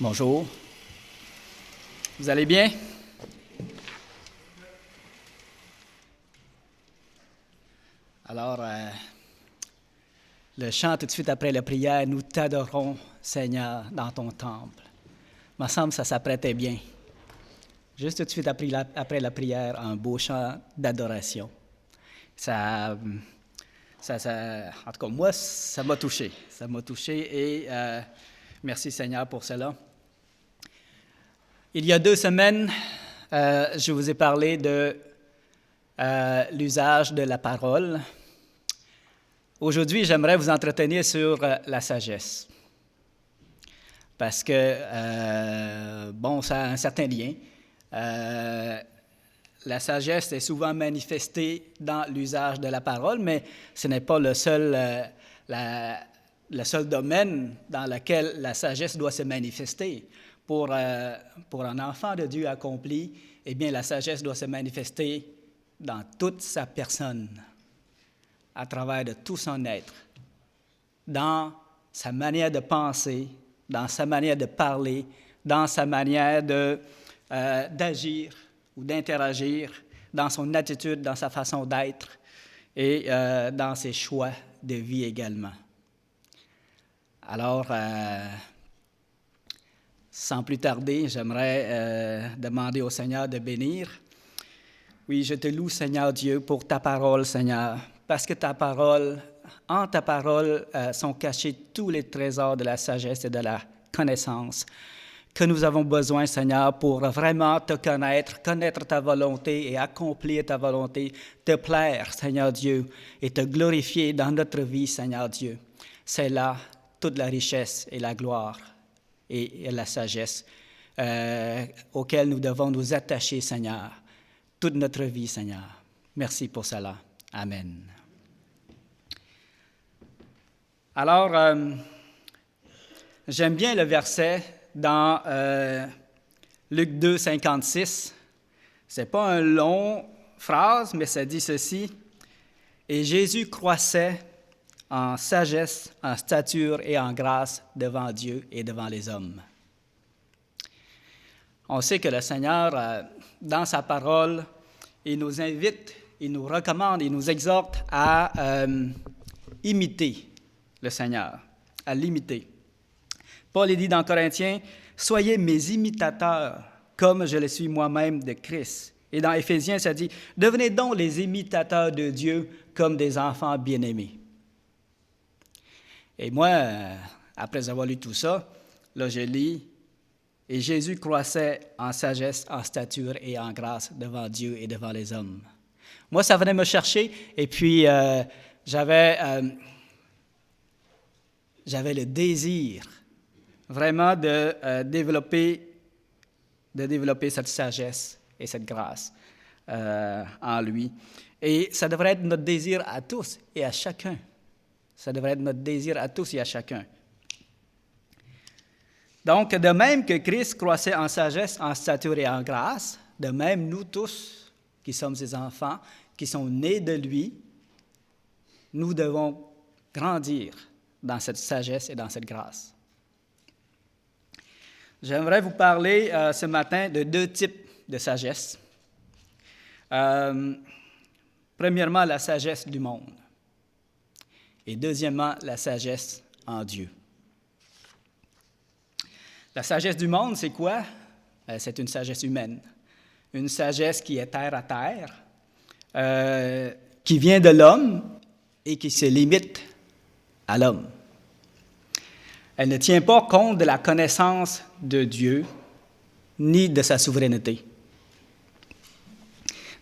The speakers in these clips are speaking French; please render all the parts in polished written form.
Bonjour. Vous allez bien? Alors, le chant tout de suite après la prière, nous t'adorons, Seigneur, dans ton temple. Il me semble que ça s'apprêtait bien. Juste tout de suite après la prière, un beau chant d'adoration. En tout cas, moi, ça m'a touché. Ça m'a touché et merci Seigneur pour cela. Il y a 2 semaines, je vous ai parlé de l'usage de la parole. Aujourd'hui, j'aimerais vous entretenir sur la sagesse. Parce que, ça a un certain lien. La sagesse est souvent manifestée dans l'usage de la parole, mais ce n'est pas le seul domaine dans lequel la sagesse doit se manifester. Pour un enfant de Dieu accompli, eh bien, la sagesse doit se manifester dans toute sa personne, à travers de tout son être, dans sa manière de penser, dans sa manière de parler, dans sa manière d'agir ou d'interagir, dans son attitude, dans sa façon d'être et dans ses choix de vie également. Alors, sans plus tarder, j'aimerais demander au Seigneur de bénir. Oui, je te loue, Seigneur Dieu, pour ta parole, Seigneur, parce que en ta parole sont cachés tous les trésors de la sagesse et de la connaissance que nous avons besoin, Seigneur, pour vraiment te connaître ta volonté et accomplir ta volonté, te plaire, Seigneur Dieu, et te glorifier dans notre vie, Seigneur Dieu. C'est là toute la richesse et la gloire et la sagesse auxquelles nous devons nous attacher, Seigneur, toute notre vie, Seigneur. Merci pour cela. Amen. Alors, j'aime bien le verset dans Luc 2, 56. Ce n'est pas une longue phrase, mais ça dit ceci. « Et Jésus croissait en sagesse, en stature et en grâce devant Dieu et devant les hommes. » On sait que le Seigneur, dans sa parole, il nous invite, il nous recommande, il nous exhorte à imiter le Seigneur, à l'imiter. Paul dit dans Corinthiens, « Soyez mes imitateurs, comme je le suis moi-même de Christ. » Et dans Éphésiens, ça dit, « Devenez donc les imitateurs de Dieu comme des enfants bien-aimés. » Et moi, après avoir lu tout ça, là, je lis, « Et Jésus croissait en sagesse, en stature et en grâce devant Dieu et devant les hommes. » Moi, ça venait me chercher, et puis j'avais le désir vraiment de développer cette sagesse et cette grâce en lui. Et ça devrait être notre désir à tous et à chacun. Ça devrait être notre désir à tous et à chacun. Donc, de même que Christ croissait en sagesse, en stature et en grâce, de même nous tous, qui sommes ses enfants, qui sont nés de lui, nous devons grandir dans cette sagesse et dans cette grâce. J'aimerais vous parler ce matin de 2 types de sagesse. Premièrement, la sagesse du monde. Et deuxièmement, la sagesse en Dieu. La sagesse du monde, c'est quoi? C'est une sagesse humaine. Une sagesse qui est terre à terre, qui vient de l'homme et qui se limite à l'homme. Elle ne tient pas compte de la connaissance de Dieu ni de sa souveraineté.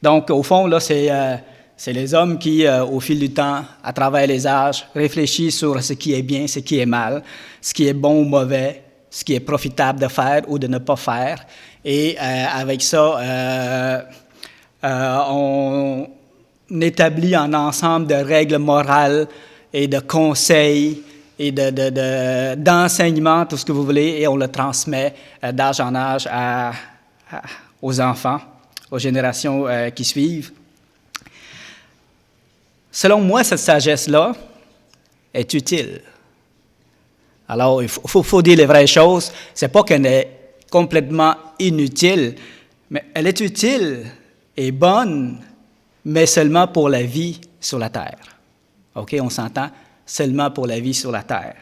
Donc, au fond, là, c'est les hommes qui, au fil du temps, à travers les âges, réfléchissent sur ce qui est bien, ce qui est mal, ce qui est bon ou mauvais, ce qui est profitable de faire ou de ne pas faire. Et avec ça, on établit un ensemble de règles morales et de conseils et d'enseignements, tout ce que vous voulez, et on le transmet d'âge en âge aux enfants, aux générations qui suivent. Selon moi, cette sagesse-là est utile. Alors, il faut dire les vraies choses. Ce n'est pas qu'elle est complètement inutile, mais elle est utile et bonne, mais seulement pour la vie sur la terre. OK, on s'entend? Seulement pour la vie sur la terre.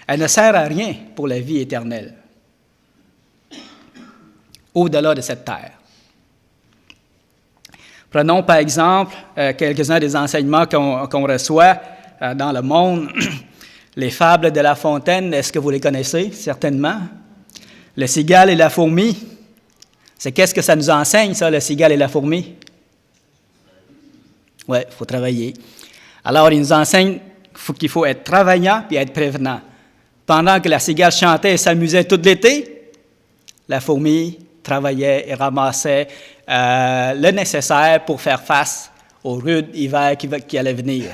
Elle ne sert à rien pour la vie éternelle, au-delà de cette terre. Prenons par exemple quelques-uns des enseignements qu'on reçoit dans le monde. Les fables de La Fontaine, est-ce que vous les connaissez? Certainement. Le cigale et la fourmi. C'est qu'est-ce que ça nous enseigne, ça, le cigale et la fourmi? Oui, il faut travailler. Alors, il nous enseigne qu'il faut être travaillant et être prévenant. Pendant que la cigale chantait et s'amusait tout l'été, la fourmi travaillait et ramassait le nécessaire pour faire face au rude hiver qui allait venir.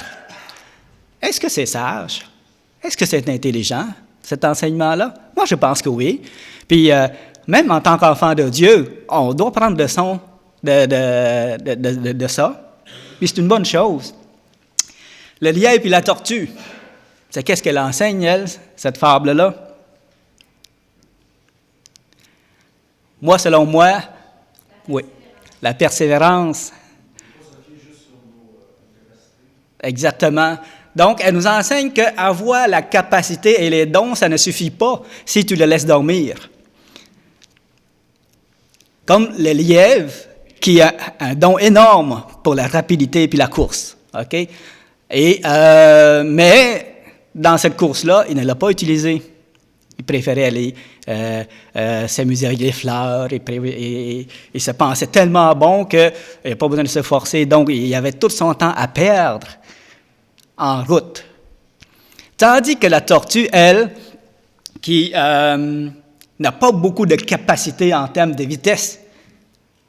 Est-ce que c'est sage? Est-ce que c'est intelligent, cet enseignement-là? Moi, je pense que oui. Puis, même en tant qu'enfant de Dieu, on doit prendre leçon de ça. Puis, c'est une bonne chose. Le lièvre et la tortue, c'est qu'est-ce qu'elle enseigne, elle, cette fable-là? Moi, selon moi, oui, la persévérance. Exactement. Donc, elle nous enseigne qu'avoir la capacité et les dons, ça ne suffit pas si tu le laisses dormir. Comme le lièvre, qui a un don énorme pour la rapidité et la course. OK? Mais dans cette course-là, il ne l'a pas utilisé. Il préférait aller s'amuser avec les fleurs et se pensait tellement bon qu'il n'y a pas besoin de se forcer. Donc, il avait tout son temps à perdre en route. Tandis que la tortue, elle, qui n'a pas beaucoup de capacité en termes de vitesse,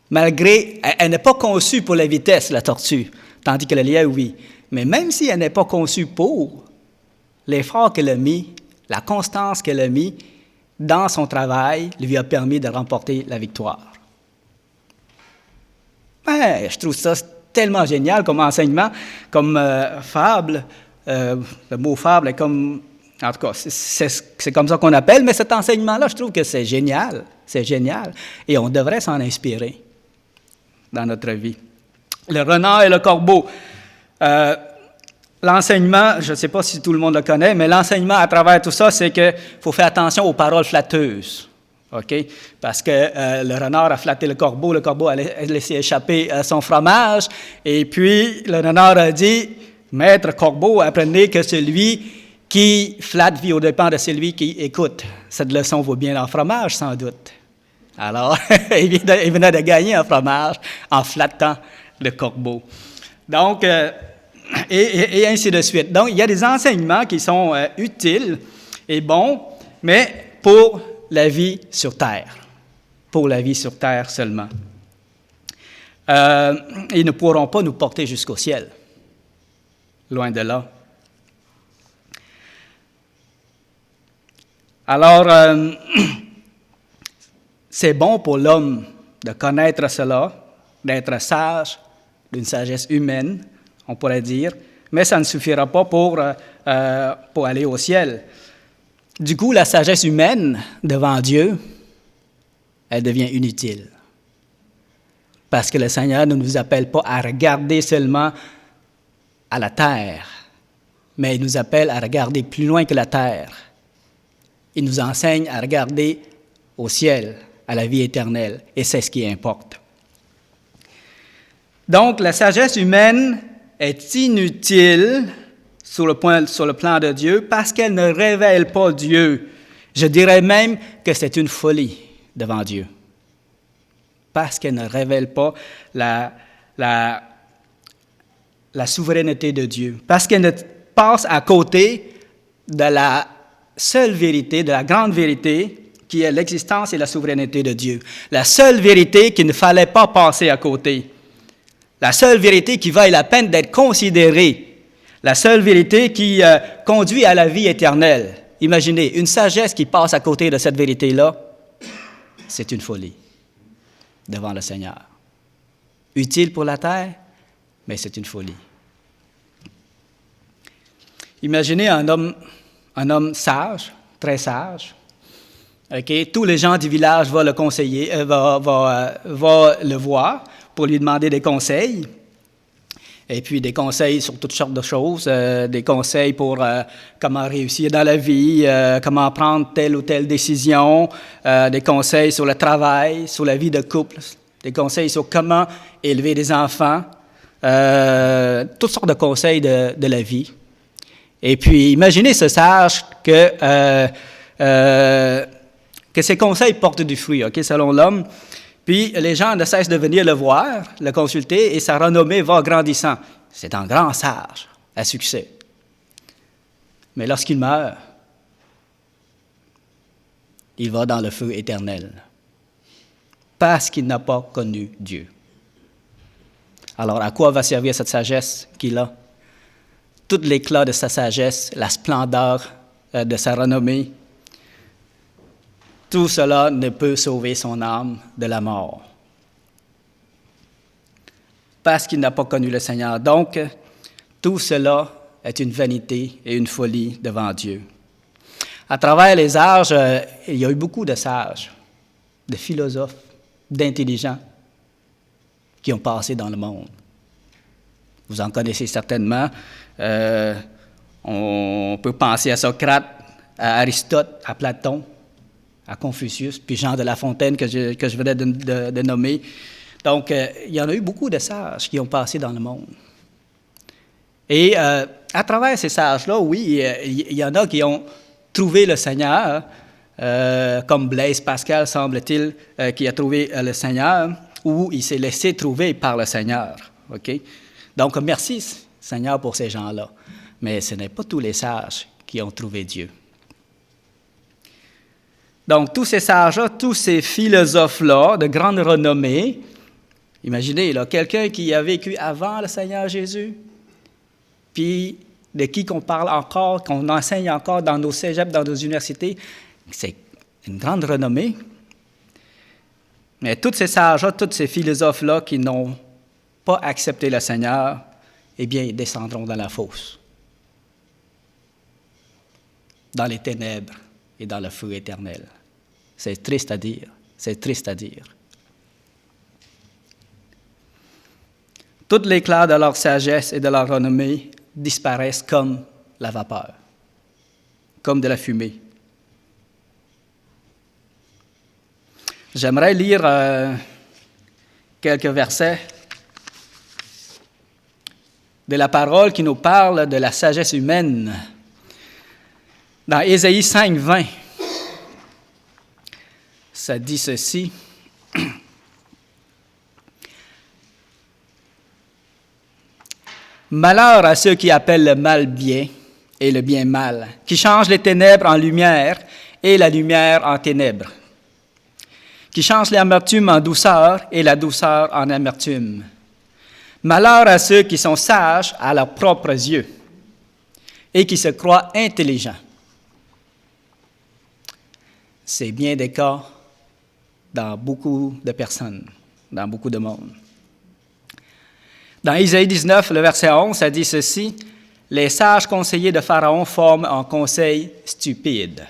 elle n'est pas conçue pour la vitesse, la tortue, tandis que le lièvre, oui. Mais même si elle n'est pas conçue pour, l'effort qu'elle a mis, la constance qu'elle a mis dans son travail lui a permis de remporter la victoire. Ouais, je trouve ça tellement génial comme enseignement, comme fable. Le mot fable est comme... En tout cas, c'est comme ça qu'on appelle, mais cet enseignement-là, je trouve que c'est génial. C'est génial. Et on devrait s'en inspirer dans notre vie. Le renard et le corbeau. L'enseignement, je ne sais pas si tout le monde le connaît, mais l'enseignement à travers tout ça, c'est qu'il faut faire attention aux paroles flatteuses. OK? Parce que le renard a flatté le corbeau a laissé échapper son fromage, et puis le renard a dit, « Maître corbeau, apprenez que celui qui flatte vit aux dépens de celui qui écoute. » Cette leçon vaut bien en fromage, sans doute. Alors, il venait de gagner un fromage en flattant le corbeau. Donc, et ainsi de suite. Donc, il y a des enseignements qui sont utiles et bons, mais pour la vie sur terre. Pour la vie sur terre seulement. Ils ne pourront pas nous porter jusqu'au ciel. Loin de là. Alors, c'est bon pour l'homme de connaître cela, d'être sage, d'une sagesse humaine, on pourrait dire, mais ça ne suffira pas pour aller au ciel. Du coup, la sagesse humaine devant Dieu, elle devient inutile. Parce que le Seigneur ne nous appelle pas à regarder seulement à la terre, mais il nous appelle à regarder plus loin que la terre. Il nous enseigne à regarder au ciel, à la vie éternelle, et c'est ce qui importe. Donc, la sagesse humaine est inutile sur le plan de Dieu parce qu'elle ne révèle pas Dieu. Je dirais même que c'est une folie devant Dieu. Parce qu'elle ne révèle pas la souveraineté de Dieu. Parce qu'elle ne passe à côté de la seule vérité, de la grande vérité, qui est l'existence et la souveraineté de Dieu. La seule vérité qu'il ne fallait pas passer à côté. La seule vérité qui vaille la peine d'être considérée. La seule vérité qui conduit à la vie éternelle. Imaginez, une sagesse qui passe à côté de cette vérité-là, c'est une folie devant le Seigneur. Utile pour la terre, mais c'est une folie. Imaginez un homme sage, très sage. Okay? Tous les gens du village vont le conseiller, vont le voir pour lui demander des conseils. Et puis des conseils sur toutes sortes de choses, des conseils pour comment réussir dans la vie, comment prendre telle ou telle décision, des conseils sur le travail, sur la vie de couple, des conseils sur comment élever des enfants, toutes sortes de conseils de la vie. Et puis, imaginez ce sage que ces conseils portent du fruit, okay, selon l'homme. Puis, les gens ne cessent de venir le voir, le consulter, et sa renommée va grandissant. C'est un grand sage à succès. Mais lorsqu'il meurt, il va dans le feu éternel, parce qu'il n'a pas connu Dieu. Alors, à quoi va servir cette sagesse qu'il a? Tout l'éclat de sa sagesse, la splendeur de sa renommée, tout cela ne peut sauver son âme de la mort. Parce qu'il n'a pas connu le Seigneur. Donc, tout cela est une vanité et une folie devant Dieu. À travers les âges, il y a eu beaucoup de sages, de philosophes, d'intelligents qui ont passé dans le monde. Vous en connaissez certainement. On peut penser à Socrate, à Aristote, à Platon, à Confucius, puis Jean de La Fontaine que je venais de nommer. Donc, il y en a eu beaucoup de sages qui ont passé dans le monde. Et à travers ces sages-là, oui, il y en a qui ont trouvé le Seigneur, comme Blaise Pascal, semble-t-il, qui a trouvé le Seigneur, ou il s'est laissé trouver par le Seigneur. Okay? Donc, merci, Seigneur, pour ces gens-là. Mais ce n'est pas tous les sages qui ont trouvé Dieu. Donc, tous ces sages-là, tous ces philosophes-là, de grande renommée, imaginez, là, quelqu'un qui a vécu avant le Seigneur Jésus, puis de qui qu'on parle encore, qu'on enseigne encore dans nos cégeps, dans nos universités, c'est une grande renommée. Mais tous ces sages-là, tous ces philosophes-là qui n'ont pas accepté le Seigneur, eh bien, ils descendront dans la fosse, dans les ténèbres et dans le feu éternel. C'est triste à dire, c'est triste à dire. Tout l'éclat de leur sagesse et de leur renommée disparaissent comme la vapeur, comme de la fumée. J'aimerais lire quelques versets de la parole qui nous parle de la sagesse humaine. Dans Ésaïe 5, 20, ça dit ceci. Malheur à ceux qui appellent le mal bien et le bien mal, qui changent les ténèbres en lumière et la lumière en ténèbres, qui changent l'amertume en douceur et la douceur en amertume. Malheur à ceux qui sont sages à leurs propres yeux et qui se croient intelligents. C'est bien des cas dans beaucoup de personnes, dans beaucoup de monde. Dans Isaïe 19, le verset 11, ça dit ceci, « Les sages conseillers de Pharaon forment un conseil stupide. »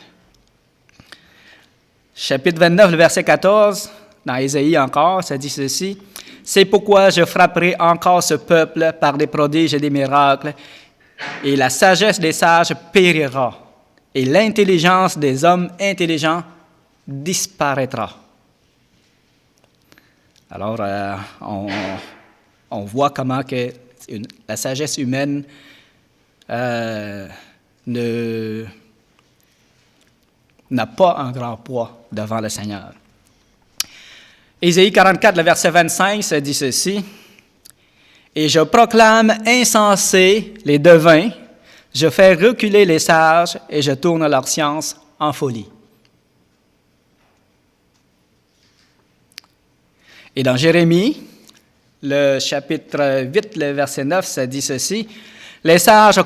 Chapitre 29, le verset 14, dans Isaïe encore, ça dit ceci, « C'est pourquoi je frapperai encore ce peuple par des prodiges et des miracles, et la sagesse des sages périra, et l'intelligence des hommes intelligents disparaîtra. » Alors, on voit comment que la sagesse humaine n'a pas un grand poids devant le Seigneur. Ésaïe 44, le verset 25, ça dit ceci. « Et je proclame insensés les devins, je fais reculer les sages et je tourne leur science en folie. » Et dans Jérémie, le chapitre 8, le verset 9, ça dit ceci. Les sages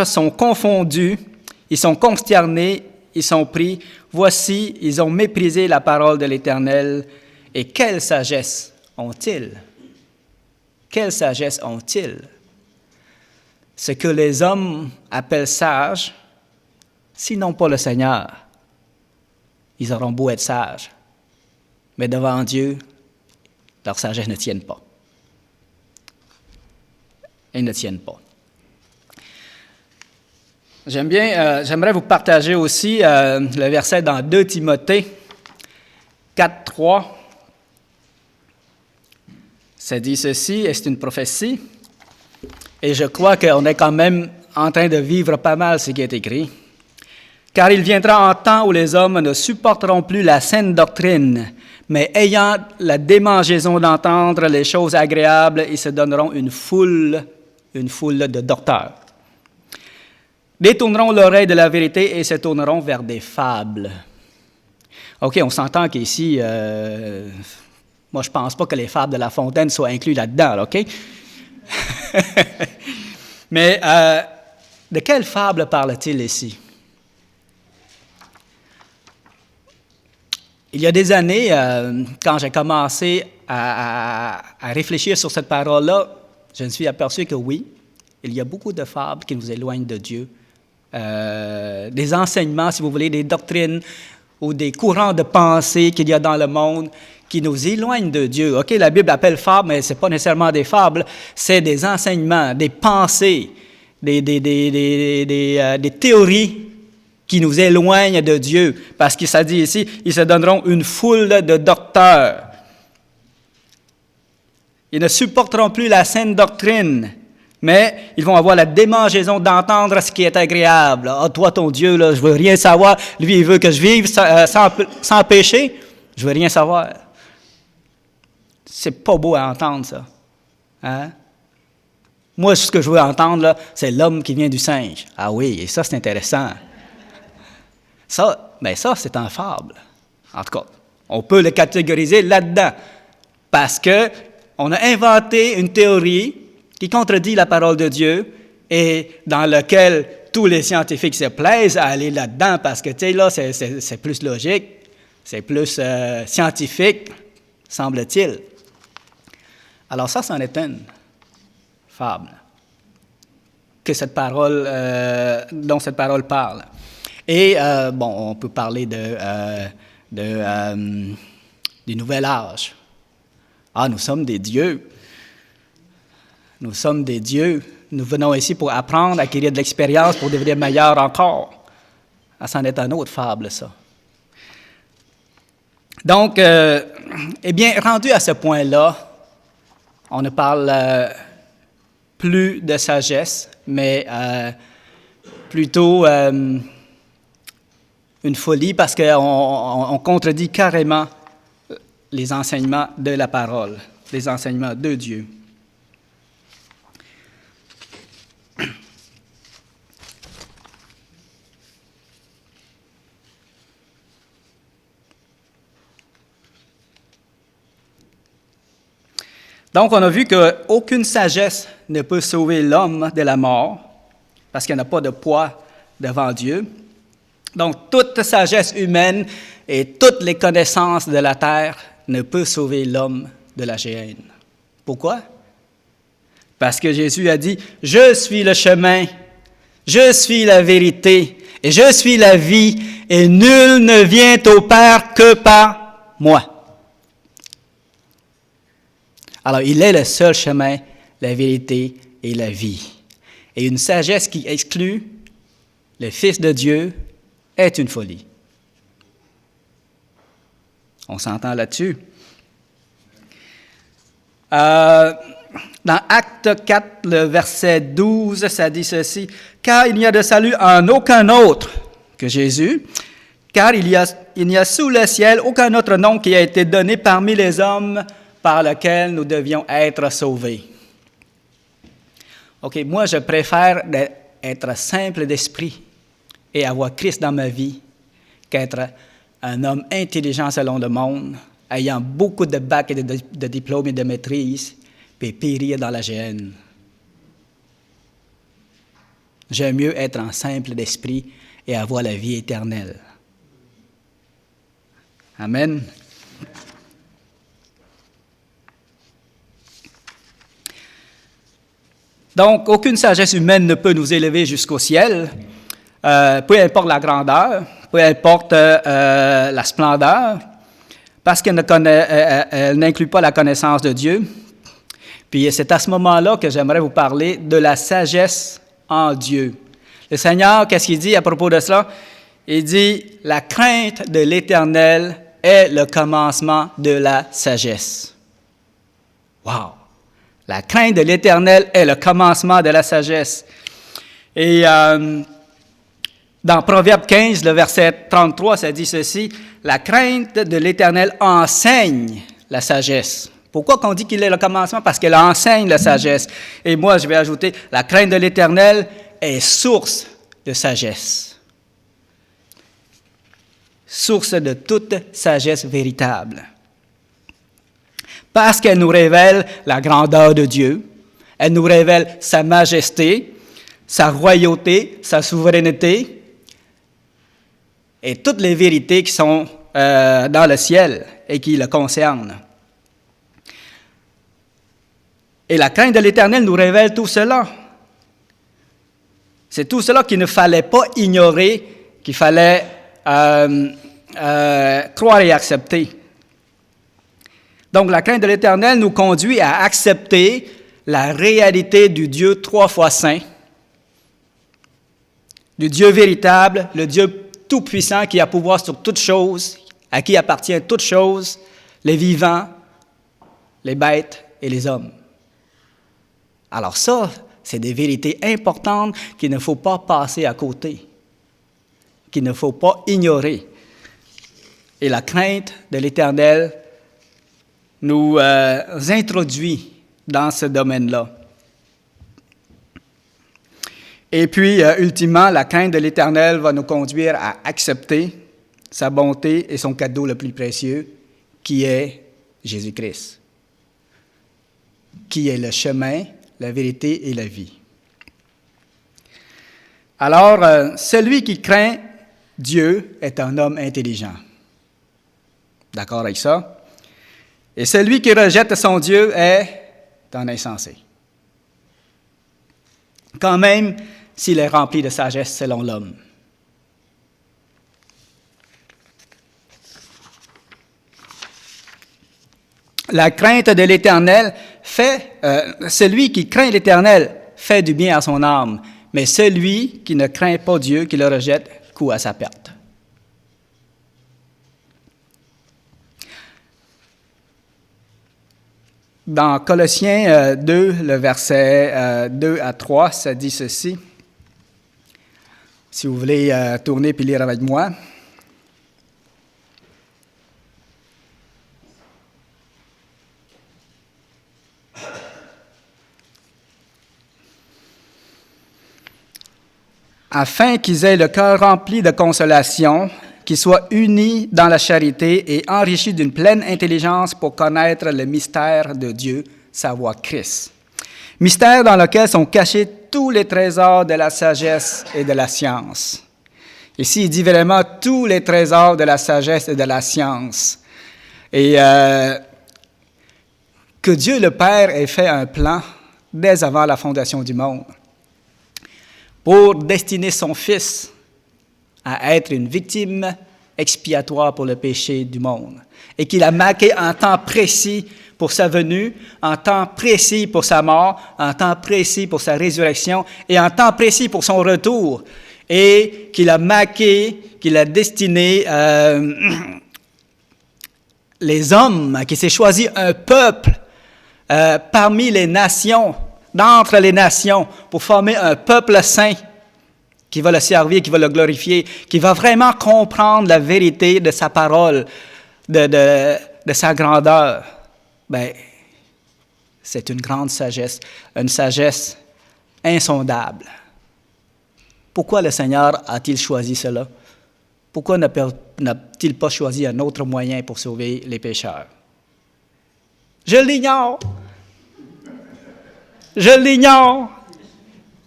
sont confondus, ils sont consternés, ils sont pris. Voici, ils ont méprisé la parole de l'Éternel. Et quelle sagesse ont-ils? Quelle sagesse ont-ils? Ce que les hommes appellent sage, s'ils n'ont pas le Seigneur, ils auront beau être sages, mais devant Dieu, leur sagesse ne tienne pas. Ils ne tiennent pas. J'aimerais vous partager aussi le verset dans 2 Timothée 4, 3. Ça dit ceci, et c'est une prophétie, et je crois qu'on est quand même en train de vivre pas mal ce qui est écrit. Car il viendra un temps où les hommes ne supporteront plus la saine doctrine, mais ayant la démangeaison d'entendre les choses agréables, ils se donneront une foule de docteurs. Détourneront l'oreille de la vérité et se tourneront vers des fables. OK, on s'entend qu'ici, moi je ne pense pas que les fables de La Fontaine soient inclus là-dedans, OK? Mais de quelle fable parle-t-il ici? Il y a des années, quand j'ai commencé à réfléchir sur cette parole-là, je me suis aperçu que oui, il y a beaucoup de fables qui nous éloignent de Dieu. Des enseignements, si vous voulez, des doctrines ou des courants de pensée qu'il y a dans le monde qui nous éloignent de Dieu. OK, la Bible appelle fables, mais ce n'est pas nécessairement des fables, c'est des enseignements, des pensées, des théories qui nous éloignent de Dieu. Parce que ça dit ici, ils se donneront une foule de docteurs. Ils ne supporteront plus la saine doctrine, mais ils vont avoir la démangeaison d'entendre ce qui est agréable. Ah, toi, ton Dieu, là, je veux rien savoir. Lui, il veut que je vive sans péché. Je veux rien savoir. C'est pas beau à entendre, ça. Hein? Moi, ce que je veux entendre, là, c'est l'homme qui vient du singe. Ah oui, et ça, c'est intéressant. Ça, c'est un fable. En tout cas, on peut le catégoriser là-dedans. Parce qu'on a inventé une théorie qui contredit la parole de Dieu et dans laquelle tous les scientifiques se plaisent à aller là-dedans parce que, tu sais, là, c'est plus logique, c'est plus scientifique, semble-t-il. Alors ça, c'en est une fable que dont cette parole parle. Et, on peut parler du nouvel âge. Ah, nous sommes des dieux. Nous sommes des dieux. Nous venons ici pour apprendre, acquérir de l'expérience, pour devenir meilleurs encore. Ah, c'en est une autre fable, ça. Donc, rendu à ce point-là, on ne parle plus de sagesse, mais plutôt une folie parce qu'on contredit carrément les enseignements de la parole, les enseignements de Dieu. Donc, on a vu qu'aucune sagesse ne peut sauver l'homme de la mort, parce qu'il n'y a pas de poids devant Dieu. Donc, toute sagesse humaine et toutes les connaissances de la terre ne peuvent sauver l'homme de la géhenne. Pourquoi? Parce que Jésus a dit, « Je suis le chemin, je suis la vérité, et je suis la vie, et nul ne vient au Père que par moi. » Alors, il est le seul chemin, la vérité et la vie. Et une sagesse qui exclut le Fils de Dieu est une folie. On s'entend là-dessus. Dans Acte 4, le verset 12, ça dit ceci, « Car il n'y a de salut en aucun autre que Jésus, car il n'y a sous le ciel aucun autre nom qui a été donné parmi les hommes par lequel nous devions être sauvés. » OK, moi, je préfère être simple d'esprit et avoir Christ dans ma vie qu'être un homme intelligent selon le monde, ayant beaucoup de bacs et de diplômes et de maîtrises, puis périr dans la géhenne. J'aime mieux être en simple d'esprit et avoir la vie éternelle. Amen. Donc, aucune sagesse humaine ne peut nous élever jusqu'au ciel. peu importe la grandeur, peu importe la splendeur, parce qu'elle elle n'inclut pas la connaissance de Dieu. Puis c'est à ce moment-là que j'aimerais vous parler de la sagesse en Dieu. Le Seigneur, qu'est-ce qu'il dit à propos de cela? Il dit, la crainte de l'Éternel est le commencement de la sagesse. Wow! La crainte de l'Éternel est le commencement de la sagesse. Et dans Proverbe 15, le verset 33, ça dit ceci, « La crainte de l'Éternel enseigne la sagesse. » Pourquoi qu'on dit qu'il est le commencement? Parce qu'elle enseigne la sagesse. Et moi, je vais ajouter, « La crainte de l'Éternel est source de sagesse. » Source de toute sagesse véritable. Parce qu'elle nous révèle la grandeur de Dieu, elle nous révèle sa majesté, sa royauté, sa souveraineté, et toutes les vérités qui sont dans le ciel et qui le concernent. Et la crainte de l'Éternel nous révèle tout cela. C'est tout cela qu'il ne fallait pas ignorer, qu'il fallait croire et accepter. Donc, la crainte de l'Éternel nous conduit à accepter la réalité du Dieu 3 fois saint, du Dieu véritable, le Dieu tout-puissant qui a pouvoir sur toutes choses, à qui appartient toutes choses, les vivants, les bêtes et les hommes. Alors ça, c'est des vérités importantes qu'il ne faut pas passer à côté, qu'il ne faut pas ignorer. Et la crainte de l'Éternel nous introduit dans ce domaine-là. Et puis, ultimement, la crainte de l'Éternel va nous conduire à accepter sa bonté et son cadeau le plus précieux, qui est Jésus-Christ, qui est le chemin, la vérité et la vie. Alors, celui qui craint Dieu est un homme intelligent. D'accord avec ça? Et celui qui rejette son Dieu est un insensé. Quand même, s'il est rempli de sagesse selon l'homme. La crainte de l'Éternel celui qui craint l'Éternel fait du bien à son âme, mais celui qui ne craint pas Dieu, qui le rejette, court à sa perte. Dans Colossiens 2, le verset 2 à 3, ça dit ceci. Si vous voulez tourner puis lire avec moi. Afin qu'ils aient le cœur rempli de consolation, qu'ils soient unis dans la charité et enrichis d'une pleine intelligence pour connaître le mystère de Dieu, savoir Christ. Mystère dans lequel sont cachés tous les trésors de la sagesse et de la science. Ici, il dit vraiment tous les trésors de la sagesse et de la science. Et que Dieu le Père ait fait un plan dès avant la fondation du monde pour destiner son Fils à être une victime expiatoire pour le péché du monde. Et qu'il a marqué un temps précis pour sa venue, un temps précis pour sa mort, un temps précis pour sa résurrection et un temps précis pour son retour. Et qu'il a marqué, qu'il a destiné les hommes, qu'il s'est choisi un peuple parmi les nations, d'entre les nations, pour former un peuple saint qui va le servir, qui va le glorifier, qui va vraiment comprendre la vérité de sa parole, de sa grandeur. Bien, c'est une grande sagesse, une sagesse insondable. Pourquoi le Seigneur a-t-il choisi cela? Pourquoi n'a-t-il pas choisi un autre moyen pour sauver les pécheurs? Je l'ignore. Je l'ignore.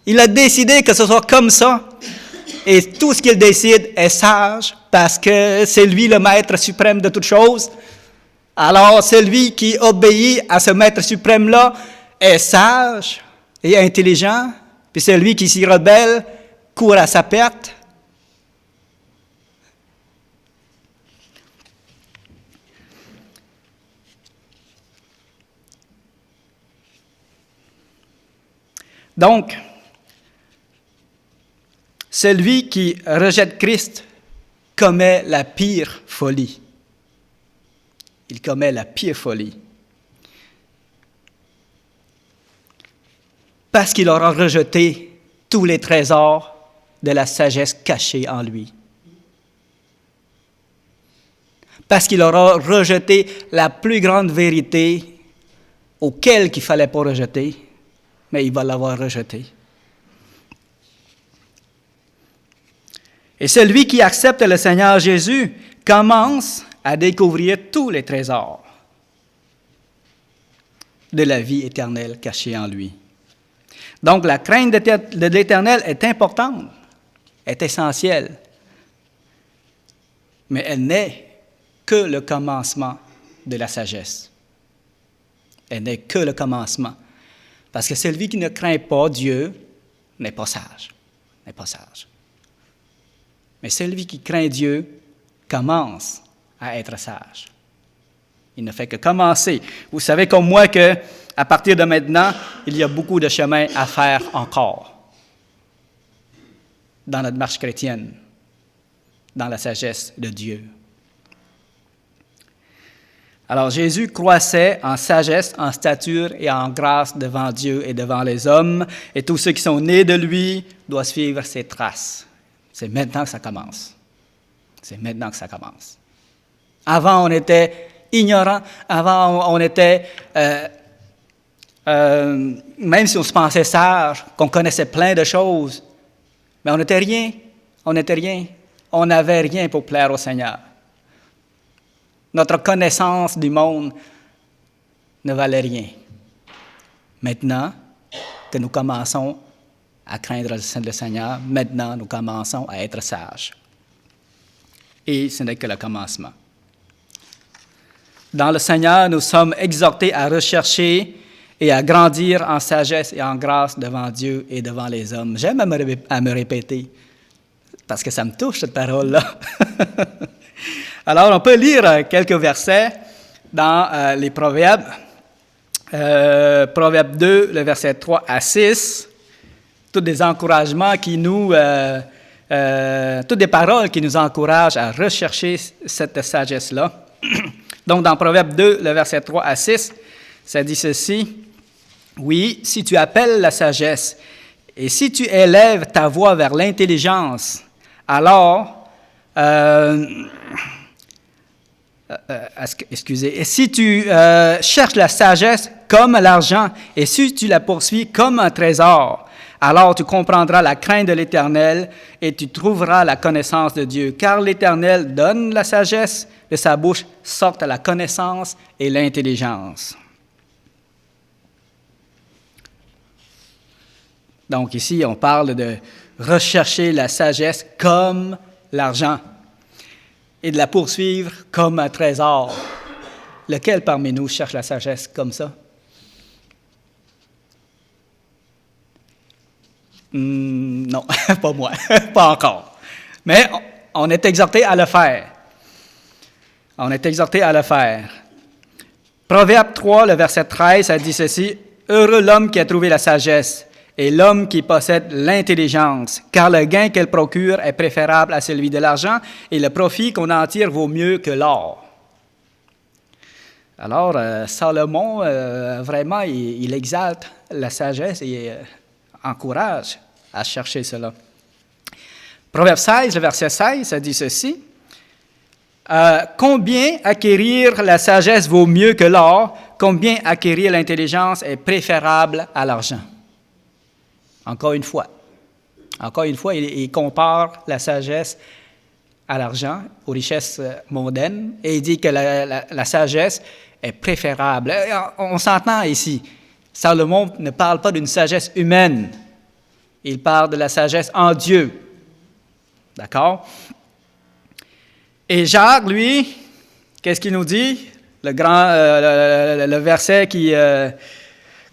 Il a décidé que ce soit comme ça. Et tout ce qu'il décide est sage parce que c'est lui le maître suprême de toutes choses. Alors, celui qui obéit à ce maître suprême-là est sage et intelligent. Puis celui qui s'y rebelle court à sa perte. Donc, celui qui rejette Christ commet la pire folie. Il commet la pire folie. Parce qu'il aura rejeté tous les trésors de la sagesse cachée en lui. Parce qu'il aura rejeté la plus grande vérité auquel il ne fallait pas rejeter, mais il va l'avoir rejetée. Et celui qui accepte le Seigneur Jésus commence à découvrir tous les trésors de la vie éternelle cachée en lui. Donc, la crainte de l'Éternel est importante, est essentielle, mais elle n'est que le commencement de la sagesse. Elle n'est que le commencement. Parce que celui qui ne craint pas Dieu n'est pas sage. N'est pas sage. Mais celui qui craint Dieu commence à être sage. Il ne fait que commencer. Vous savez comme moi que à partir de maintenant, il y a beaucoup de chemin à faire encore dans notre marche chrétienne, dans la sagesse de Dieu. Alors Jésus croissait en sagesse, en stature et en grâce devant Dieu et devant les hommes, et tous ceux qui sont nés de lui doivent suivre ses traces. C'est maintenant que ça commence. C'est maintenant que ça commence. Avant, on était ignorants. Avant, on était, même si on se pensait sage, qu'on connaissait plein de choses, mais on n'était rien. On n'était rien. On n'avait rien pour plaire au Seigneur. Notre connaissance du monde ne valait rien. Maintenant que nous commençons à craindre le Seigneur, maintenant nous commençons à être sages. Et ce n'est que le commencement. Dans le Seigneur, nous sommes exhortés à rechercher et à grandir en sagesse et en grâce devant Dieu et devant les hommes. J'aime à me répéter, parce que ça me touche cette parole-là. Alors, on peut lire quelques versets dans les Proverbes. Proverbe 2, le verset 3 à 6. Tous des encouragements qui nous... toutes des paroles qui nous encouragent à rechercher cette sagesse-là. Donc, dans Proverbe 2, le verset 3 à 6, ça dit ceci. « Oui, si tu appelles la sagesse et si tu élèves ta voix vers l'intelligence, alors... et si tu cherches la sagesse comme l'argent, et si tu la poursuis comme un trésor, alors tu comprendras la crainte de l'Éternel et tu trouveras la connaissance de Dieu. Car l'Éternel donne la sagesse, de sa bouche sortent la connaissance et l'intelligence. » Donc ici, on parle de rechercher la sagesse comme l'argent et de la poursuivre comme un trésor. Lequel parmi nous cherche la sagesse comme ça? Non, pas moi, pas encore. Mais on est exhorté à le faire. On est exhorté à le faire. Proverbe 3, le verset 13, ça dit ceci. « Heureux l'homme qui a trouvé la sagesse et l'homme qui possède l'intelligence, car le gain qu'elle procure est préférable à celui de l'argent et le profit qu'on en tire vaut mieux que l'or. » Alors, Salomon, vraiment, il exalte la sagesse et encourage à chercher cela. Proverbe 16, le verset 16, ça dit ceci. Combien acquérir la sagesse vaut mieux que l'or, combien acquérir l'intelligence est préférable à l'argent. Encore une fois, il compare la sagesse à l'argent, aux richesses mondaines, et il dit que la sagesse est préférable. On s'entend ici. Salomon ne parle pas d'une sagesse humaine. Il parle de la sagesse en Dieu. D'accord? Et Jacques, lui, qu'est-ce qu'il nous dit? Le verset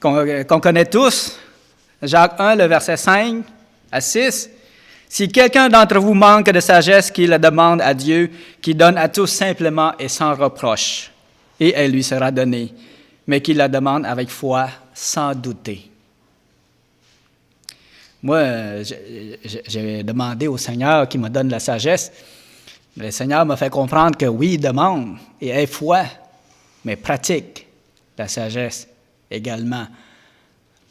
qu'on connaît tous. Jacques 1, le verset 5 à 6. « Si quelqu'un d'entre vous manque de sagesse, qu'il la demande à Dieu, qui donne à tous simplement et sans reproche, et elle lui sera donnée, mais qu'il la demande avec foi, sans douter. » Moi, j'ai demandé au Seigneur qu'il me donne la sagesse. Le Seigneur m'a fait comprendre que oui, demande et aie foi, mais pratique la sagesse également.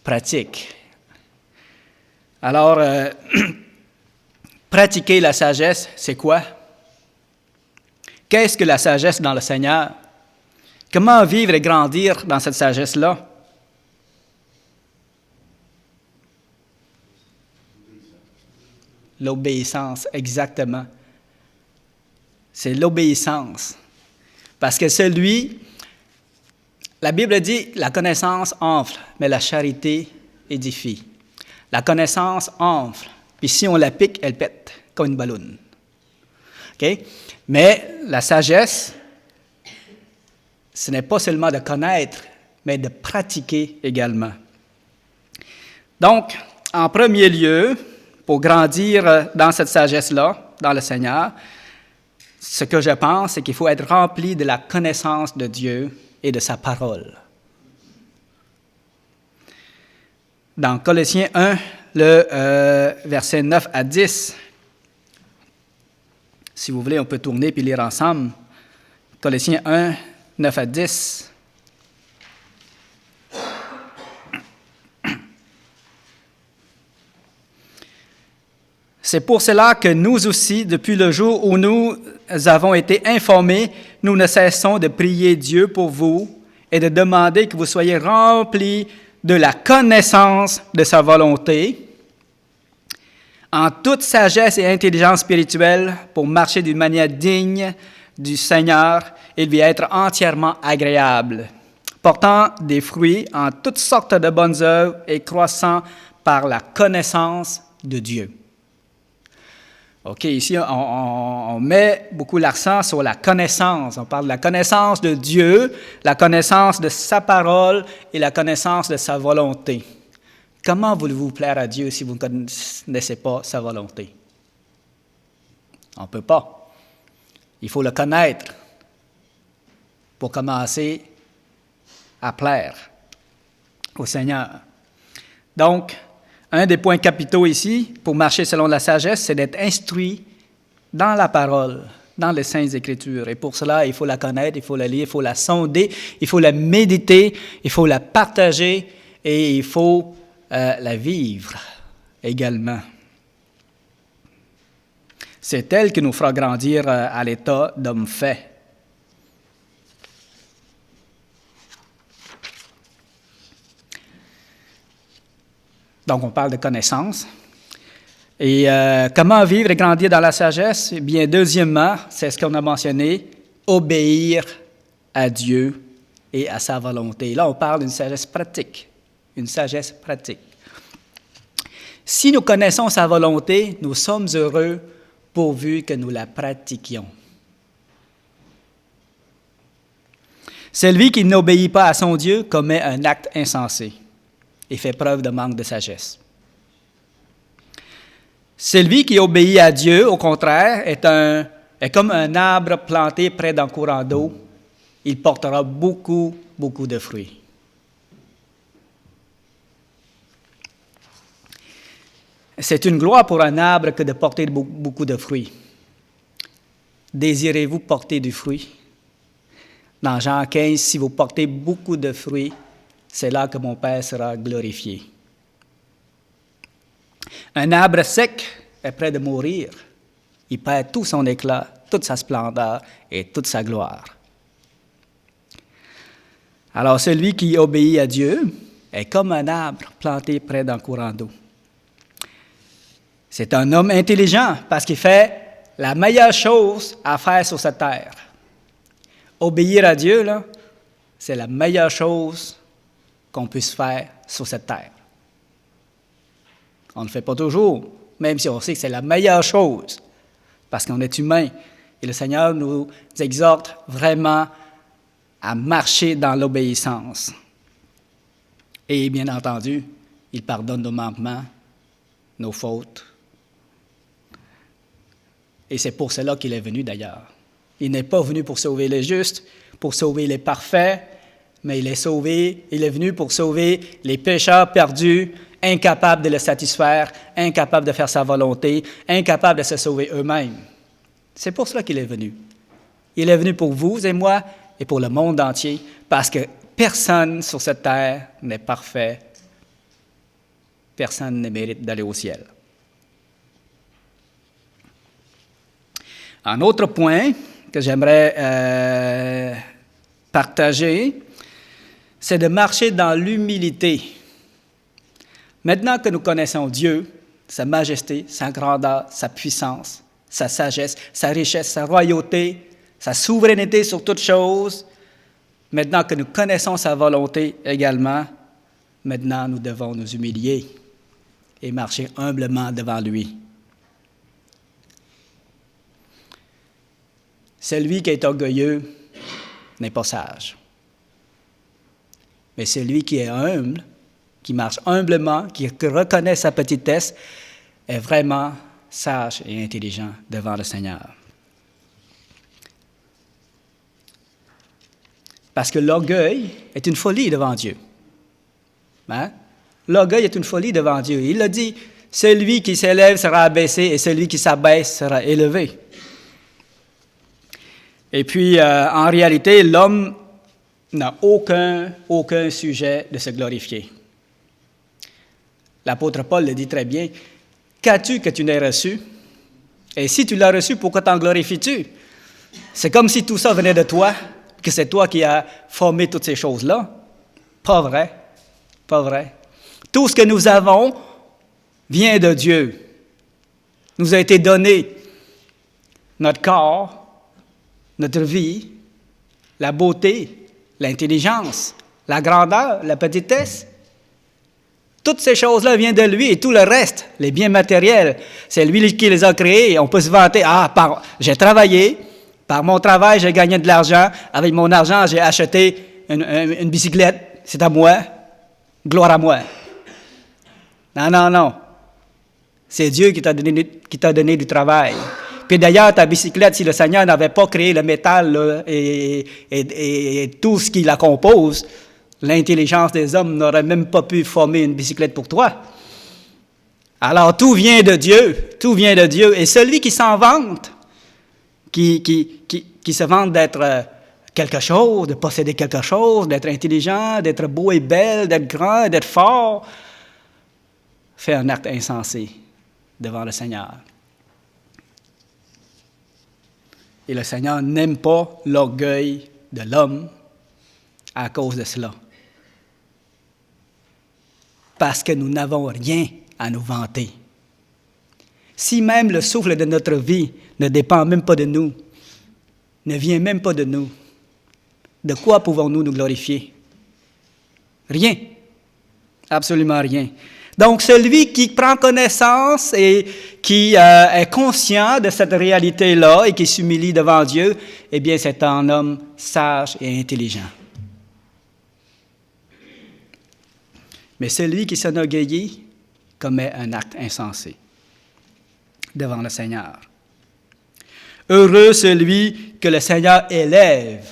Pratique. Alors, pratiquer la sagesse, c'est quoi? Qu'est-ce que la sagesse dans le Seigneur? Comment vivre et grandir dans cette sagesse-là? L'obéissance, exactement. C'est l'obéissance. Parce que la Bible dit, la connaissance enfle, mais la charité édifie. La connaissance enfle, puis si on la pique, elle pète, comme une balloune. OK? Mais la sagesse, ce n'est pas seulement de connaître, mais de pratiquer également. Donc, en premier lieu, pour grandir dans cette sagesse-là, dans le Seigneur, ce que je pense, c'est qu'il faut être rempli de la connaissance de Dieu et de sa parole. Dans Colossiens 1, le verset 9 à 10, si vous voulez, on peut tourner puis lire ensemble. Colossiens 1, 9 à 10. C'est pour cela que nous aussi, depuis le jour où nous avons été informés, nous ne cessons de prier Dieu pour vous et de demander que vous soyez remplis de la connaissance de sa volonté, en toute sagesse et intelligence spirituelle, pour marcher d'une manière digne du Seigneur et lui être entièrement agréable, portant des fruits en toutes sortes de bonnes œuvres et croissant par la connaissance de Dieu. OK, ici, on met beaucoup l'accent sur la connaissance. On parle de la connaissance de Dieu, la connaissance de sa parole et la connaissance de sa volonté. Comment voulez-vous plaire à Dieu si vous ne connaissez pas sa volonté? On ne peut pas. Il faut le connaître pour commencer à plaire au Seigneur. Donc, un des points capitaux ici, pour marcher selon la sagesse, c'est d'être instruit dans la parole, dans les Saintes Écritures. Et pour cela, il faut la connaître, il faut la lire, il faut la sonder, il faut la méditer, il faut la partager et il faut la vivre également. C'est elle qui nous fera grandir à l'état d'homme fait. Donc, on parle de connaissance. Et comment vivre et grandir dans la sagesse? Eh bien, deuxièmement, c'est ce qu'on a mentionné, obéir à Dieu et à sa volonté. Là, on parle d'une sagesse pratique. Une sagesse pratique. Si nous connaissons sa volonté, nous sommes heureux pourvu que nous la pratiquions. Celui qui n'obéit pas à son Dieu commet un acte insensé et fait preuve de manque de sagesse. Celui qui obéit à Dieu, au contraire, est comme un arbre planté près d'un courant d'eau. Il portera beaucoup, beaucoup de fruits. C'est une gloire pour un arbre que de porter beaucoup de fruits. Désirez-vous porter du fruit? Dans Jean 15, si vous portez beaucoup de fruits, c'est là que mon Père sera glorifié. Un arbre sec est près de mourir. Il perd tout son éclat, toute sa splendeur et toute sa gloire. Alors celui qui obéit à Dieu est comme un arbre planté près d'un courant d'eau. C'est un homme intelligent parce qu'il fait la meilleure chose à faire sur cette terre. Obéir à Dieu, là, c'est la meilleure chose qu'on puisse faire sur cette terre. On ne le fait pas toujours, même si on sait que c'est la meilleure chose, parce qu'on est humain. Et le Seigneur nous exhorte vraiment à marcher dans l'obéissance. Et bien entendu, il pardonne nos manquements, nos fautes. Et c'est pour cela qu'il est venu d'ailleurs. Il n'est pas venu pour sauver les justes, pour sauver les parfaits, mais il est venu pour sauver les pécheurs perdus incapables de le satisfaire, incapables de faire sa volonté, incapables de se sauver eux-mêmes. C'est pour cela qu'il est venu. Il est venu pour vous et moi et pour le monde entier, parce que personne sur cette terre n'est parfait. Personne ne mérite d'aller au ciel. Un autre point que j'aimerais partager, c'est de marcher dans l'humilité. Maintenant que nous connaissons Dieu, sa majesté, sa grandeur, sa puissance, sa sagesse, sa richesse, sa royauté, sa souveraineté sur toutes choses, maintenant que nous connaissons sa volonté également, maintenant nous devons nous humilier et marcher humblement devant lui. Celui qui est orgueilleux n'est pas sage. Mais celui qui est humble, qui marche humblement, qui reconnaît sa petitesse, est vraiment sage et intelligent devant le Seigneur. Parce que l'orgueil est une folie devant Dieu. Hein? L'orgueil est une folie devant Dieu. Il a dit, celui qui s'élève sera abaissé et celui qui s'abaisse sera élevé. Et puis, en réalité, l'homme n'a aucun sujet de se glorifier. L'apôtre Paul le dit très bien, « Qu'as-tu que tu n'aies reçu? Et si tu l'as reçu, pourquoi t'en glorifies-tu? » C'est comme si tout ça venait de toi, que c'est toi qui as formé toutes ces choses-là. Pas vrai, pas vrai. Tout ce que nous avons vient de Dieu. Nous a été donné notre corps, notre vie, la beauté, l'intelligence, la grandeur, la petitesse. Toutes ces choses-là viennent de lui et tout le reste, les biens matériels, c'est lui qui les a créés. On peut se vanter, j'ai travaillé, par mon travail j'ai gagné de l'argent, avec mon argent j'ai acheté une bicyclette, c'est à moi, gloire à moi. Non. C'est Dieu qui t'a donné du travail. Puis d'ailleurs, ta bicyclette, si le Seigneur n'avait pas créé le métal là, et tout ce qui la compose, l'intelligence des hommes n'aurait même pas pu former une bicyclette pour toi. Alors, tout vient de Dieu. Et celui qui s'en vante, qui se vante d'être quelque chose, de posséder quelque chose, d'être intelligent, d'être beau et belle, d'être grand, d'être fort, fait un acte insensé devant le Seigneur. Et le Seigneur n'aime pas l'orgueil de l'homme à cause de cela. Parce que nous n'avons rien à nous vanter. Si même le souffle de notre vie ne dépend même pas de nous, ne vient même pas de nous, de quoi pouvons-nous nous glorifier? Rien. Absolument rien. Donc, celui qui prend connaissance et qui est conscient de cette réalité-là et qui s'humilie devant Dieu, eh bien, c'est un homme sage et intelligent. Mais celui qui s'enorgueillit commet un acte insensé devant le Seigneur. Heureux celui que le Seigneur élève,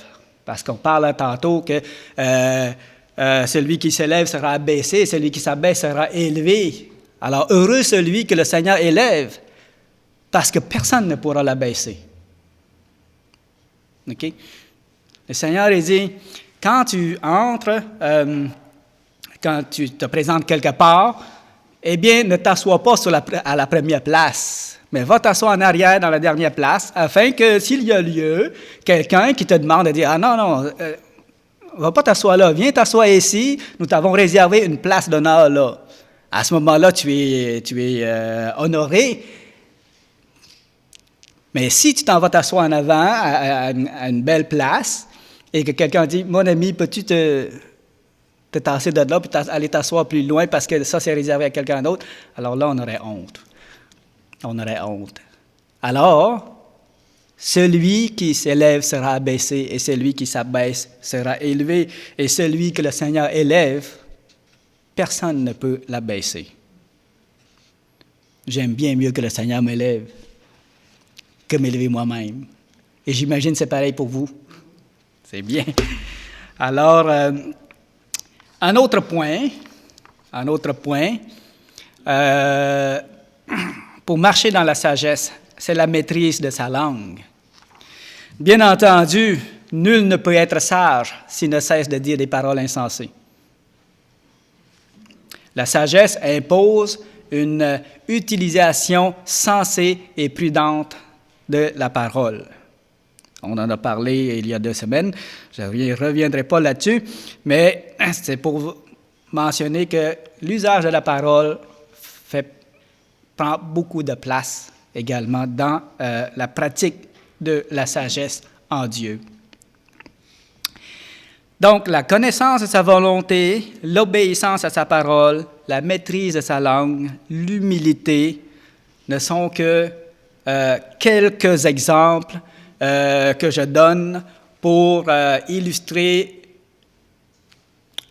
parce qu'on parle tantôt que celui qui s'élève sera abaissé, celui qui s'abaisse sera élevé. Alors, heureux celui que le Seigneur élève, parce que personne ne pourra l'abaisser. OK? Le Seigneur, il dit, quand tu entres, quand tu te présentes quelque part, eh bien, ne t'assois pas à la première place, mais va t'asseoir en arrière dans la dernière place, afin que, s'il y a lieu, quelqu'un qui te demande de dire, non, va pas t'asseoir là, viens t'asseoir ici, nous t'avons réservé une place d'honneur là. À ce moment-là, tu es honoré. Mais si tu t'en vas t'asseoir en avant à une belle place et que quelqu'un dit, mon ami, peux-tu te tasser de là puis aller t'asseoir plus loin parce que ça c'est réservé à quelqu'un d'autre, alors là, on aurait honte. On aurait honte. Alors, celui qui s'élève sera abaissé et celui qui s'abaisse sera élevé. Et celui que le Seigneur élève, personne ne peut l'abaisser. J'aime bien mieux que le Seigneur m'élève que m'élever moi-même. Et j'imagine que c'est pareil pour vous. C'est bien. Alors, un autre point, pour marcher dans la sagesse, c'est la maîtrise de sa langue. Bien entendu, nul ne peut être sage s'il ne cesse de dire des paroles insensées. La sagesse impose une utilisation sensée et prudente de la parole. On en a parlé il y a 2 semaines, je ne reviendrai pas là-dessus, mais c'est pour mentionner que l'usage de la parole prend beaucoup de place également dans la pratique de la sagesse en Dieu. Donc, la connaissance de sa volonté, l'obéissance à sa parole, la maîtrise de sa langue, l'humilité ne sont que quelques exemples que je donne pour illustrer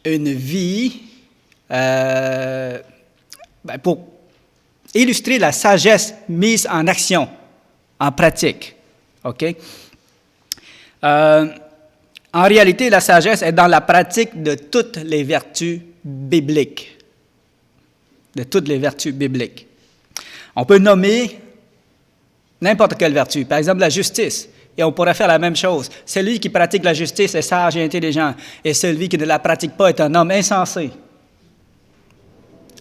une vie, pour illustrer la sagesse mise en action, en pratique. OK? En réalité, la sagesse est dans la pratique de toutes les vertus bibliques. De toutes les vertus bibliques. On peut nommer n'importe quelle vertu. Par exemple, la justice. Et on pourrait faire la même chose. Celui qui pratique la justice est sage et intelligent. Et celui qui ne la pratique pas est un homme insensé.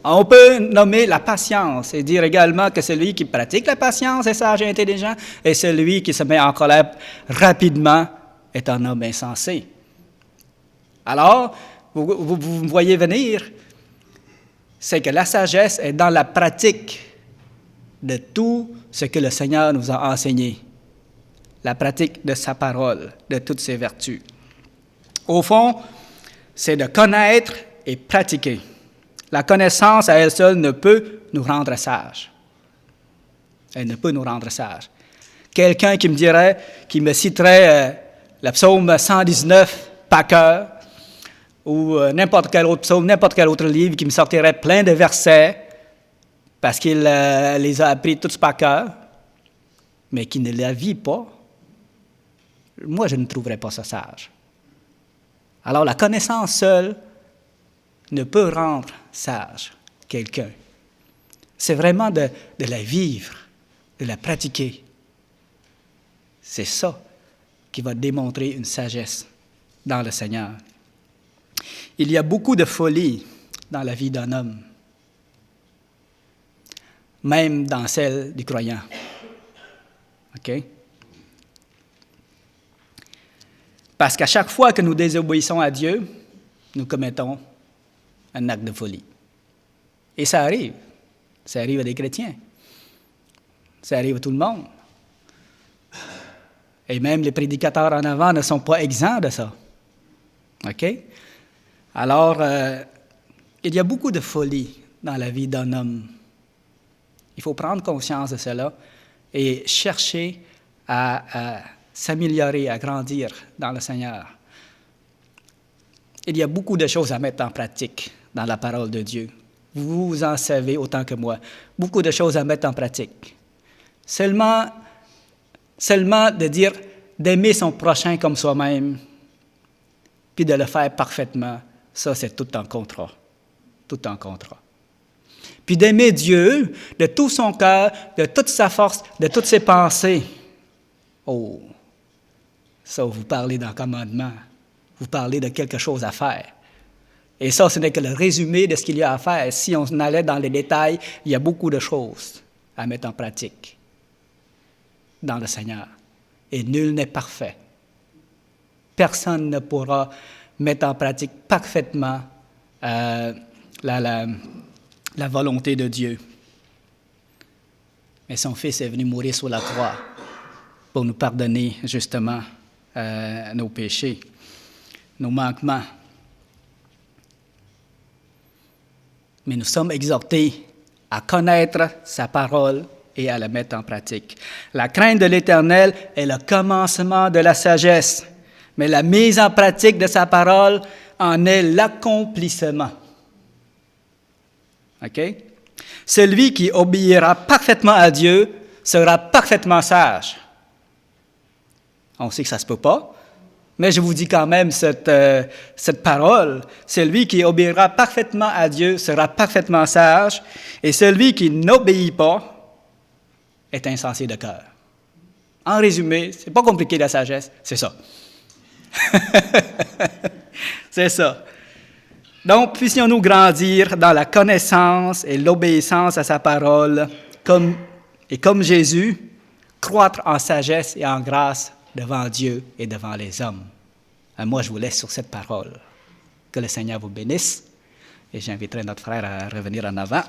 On peut nommer la patience et dire également que celui qui pratique la patience est sage et intelligent. Et celui qui se met en colère rapidement est un homme insensé. Alors, vous me voyez venir, c'est que la sagesse est dans la pratique de tout ce que le Seigneur nous a enseigné, la pratique de sa parole, de toutes ses vertus. Au fond, c'est de connaître et pratiquer. La connaissance à elle seule ne peut nous rendre sages. Elle ne peut nous rendre sages. Quelqu'un qui me citerait le psaume 119 par cœur, ou n'importe quel autre psaume, n'importe quel autre livre qui me sortirait plein de versets, parce qu'il les a appris tous par cœur, mais qui ne la vit pas, moi je ne trouverais pas ça sage. Alors la connaissance seule ne peut rendre sage quelqu'un. C'est vraiment de la vivre, de la pratiquer. C'est ça qui va démontrer une sagesse dans le Seigneur. Il y a beaucoup de folie dans la vie d'un homme, même dans celle du croyant. OK? Parce qu'à chaque fois que nous désobéissons à Dieu, nous commettons un acte de folie. Et ça arrive. Ça arrive à des chrétiens. Ça arrive à tout le monde. Et même les prédicateurs en avant ne sont pas exempts de ça. OK? Alors, il y a beaucoup de folie dans la vie d'un homme. Il faut prendre conscience de cela et chercher à s'améliorer, à grandir dans le Seigneur. Il y a beaucoup de choses à mettre en pratique dans la parole de Dieu. Vous en savez autant que moi. Beaucoup de choses à mettre en pratique. Seulement de dire d'aimer son prochain comme soi-même, puis de le faire parfaitement, ça c'est tout un contrat. Tout un contrat. Puis d'aimer Dieu de tout son cœur, de toute sa force, de toutes ses pensées. Oh, ça vous parlez d'un commandement. Vous parlez de quelque chose à faire. Et ça, ce n'est que le résumé de ce qu'il y a à faire. Si on allait dans les détails, il y a beaucoup de choses à mettre en pratique dans le Seigneur. Et nul n'est parfait. Personne ne pourra mettre en pratique parfaitement la volonté de Dieu. Mais son Fils est venu mourir sur la croix pour nous pardonner justement nos péchés, nos manquements. Mais nous sommes exhortés à connaître sa parole et à la mettre en pratique. La crainte de l'Éternel est le commencement de la sagesse, mais la mise en pratique de sa parole en est l'accomplissement. OK? Celui qui obéira parfaitement à Dieu sera parfaitement sage. On sait que ça ne se peut pas, Mais je vous dis quand même cette parole, celui qui obéira parfaitement à Dieu sera parfaitement sage, et celui qui n'obéit pas est insensé de cœur. En résumé, c'est pas compliqué la sagesse, c'est ça. C'est ça. Donc, puissions-nous grandir dans la connaissance et l'obéissance à sa parole, comme Jésus, croître en sagesse et en grâce devant Dieu et devant les hommes. Moi, je vous laisse sur cette parole. Que le Seigneur vous bénisse, et j'inviterai notre frère à revenir en avant.